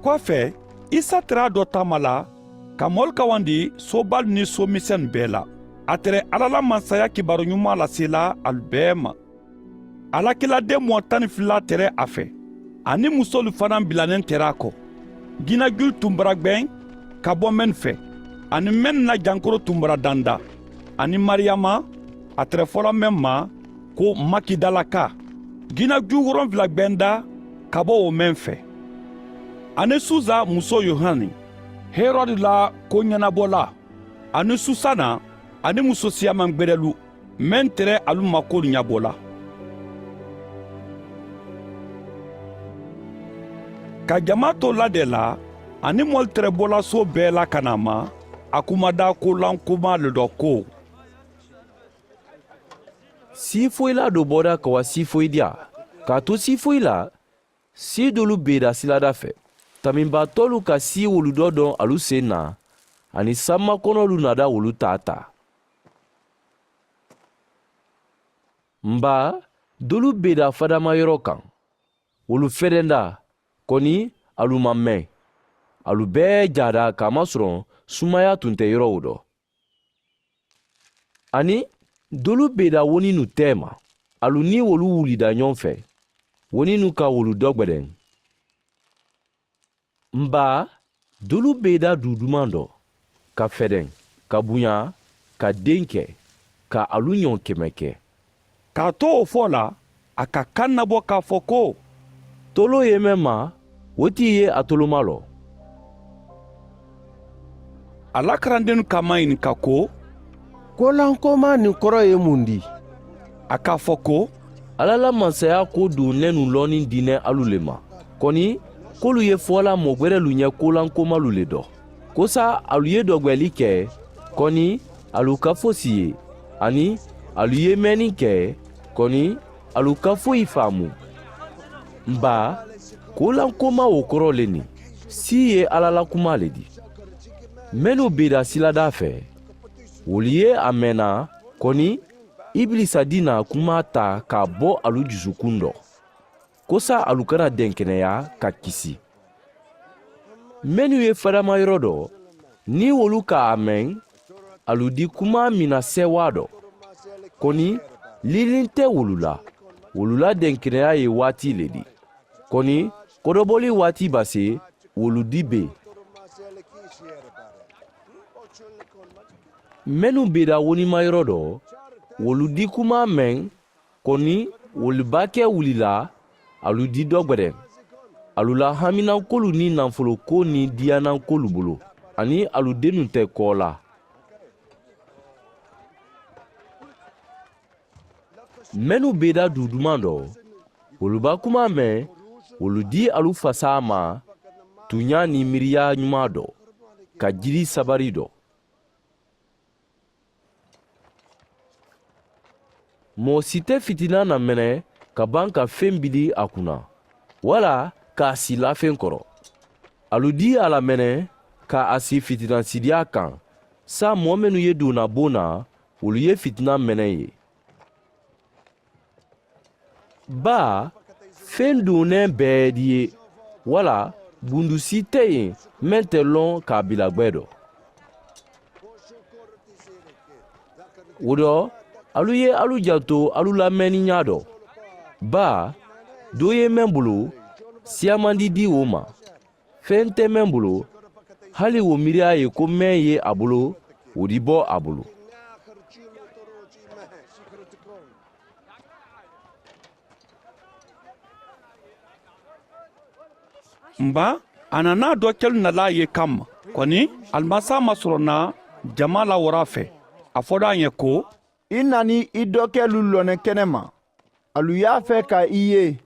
kɔfɛ isa tɛrɛ dɔ taama la ka mɔli ka wandi sobali ni somisɛni bɛɛ la. a tɛrɛ ala la mansaya kibaru ɲuman lasela alu bɛɛ ma. alakiladen mɔ 12 tɛrɛ a fɛ ani musolu fana bilanen tɛrɛ a kɔ. jinɛjulu tun bara gwɛn ka bɔ mɛni fɛ ani mɛni na jankoro tun bara danda ani mariyama a tɛrɛ fɔlɔ mɛn ma ko makidalaka. jinɛju 7 gwɛnda ka bɔ o mɛn fɛ ani suza muso yohani herɔdi la ko ɲɛnabɔla ani susana ani muso siyaman gbɛrɛlu mɛn tɛrɛ alu ma ko ɲabɔla. ka jama to ladɛ la ani mɔli tɛrɛ bɔla so bɛɛ la ka na ma a kumada kolankoma le dɔ ko si foyi la do bɔda ka wa si foyi diya k'a to si foyi la si dolu beda silada fɛ taminbatɔlu ka si wolu dɔ dɔn alu sen na ani samakɔnɔlu nada wolu ta ta. nba dolu beda fadamayɔrɔ kan wolu fɛdɛnda kɔni alu ma mɛn alu bɛɛ jada k'a masɔrɔ sumaya tun tɛ yɔrɔw dɔ. ani dolu beda woninu tɛ ma alu ni wolu wulida ɲɔgɔn fɛ woninu ka wolu dɔ gbɛdɛn. nba dolu beda duduman dɔ ka fɛdɛn ka bonya ka den kɛ ka alu ɲɔgɔn kɛmɛ kɛ. k'a to o fɔ la a ka kan nabɔ k'a fɔ ko tolo ye mɛn ma o t'i ye a toloma lɔ. alakarandenu ka ma ɲininka ko kolankoma nin kɔrɔ ye mun di. a k'a fɔ ko ala la mansaya ko don nɛnu lɔni dinɛ alu le ma kɔni k'olu ye fɔla mɔgwɛrɛlu ɲɛ kolankomalu le dɔ kosa alu ye dɔgwɛli kɛ kɔni alu ka fosi ye ani alu ye mɛnni kɛ kɔni alu ka foyi faamu. nba kolankoma o kɔrɔ le nin si ye ala la kuma le di. mɛnu beda silada fɛ wolu ye a mɛnna kɔni ibilisa dina kuma ta k'a bɔ alu jusukun dɔ kosa alu kana dɛnkɛnɛya ka kisi. mɛnu ye fadamayɔrɔ dɔ ni wolu k'a mɛn alu di kuma mina sɛwa dɔ kɔni lilin tɛ wolu la dɛnkɛnɛya ye waati le di kɔni kɔdɔbɔli waati ba se wolu di be. mɛnu beda wonimayɔrɔ dɔ wolu di kuma mɛn kɔni wolu b'a kɛ wulila alu di dɔ gbɛdɛ alu la haminankolu ni nafoloko ni diyanankolu bolo ani alu denu tɛ kɔ la. mɛnu beda duduman dɔ wolu b'a kuma mɛn wolu di alu fasa ma tuɲa ni miiriya ɲuman dɔ ka jiri sabari dɔ. mɔgɔ si tɛ fitina na mɛnɛ ka ban ka fɛn bili a kunna wala k'a si lafɛn kɔrɔ alu di a la mɛnɛ ka a si fitinasidiya kan sa mɔgɔ minnu ye donna bon na olu ye fitina mɛnɛ ye. ba fɛn donnɛ bɛɛ di ye wala bundusi tɛ yen mɛn tɛ lɔn k'a bila gwɛ dɔ. o dɔ alu ye alu janto alu lamɛnni ɲa dɔ ba do ye mɛn bolo siyamandi di o ma fɛn tɛ mɛn bolo hali o miiriya ye ko mɛn ye a bolo o di bɔ a bolo. nba a nana dɔ kɛlu nala ye kan ma kɔni alimasa ma sɔrɔ na jama la wara fɛ a fɔda an ye ko i nani i dɔkɛlu lɔnɛ kɛnɛ ma alu y'a fɛ ka i ye.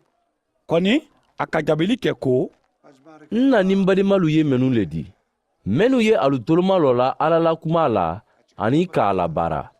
kɔni a ka jabili kɛ ko n na ni n balimalu ye mɛnu le di mɛnu ye alu toloma lɔ la ala la kuma la ani k'a labaara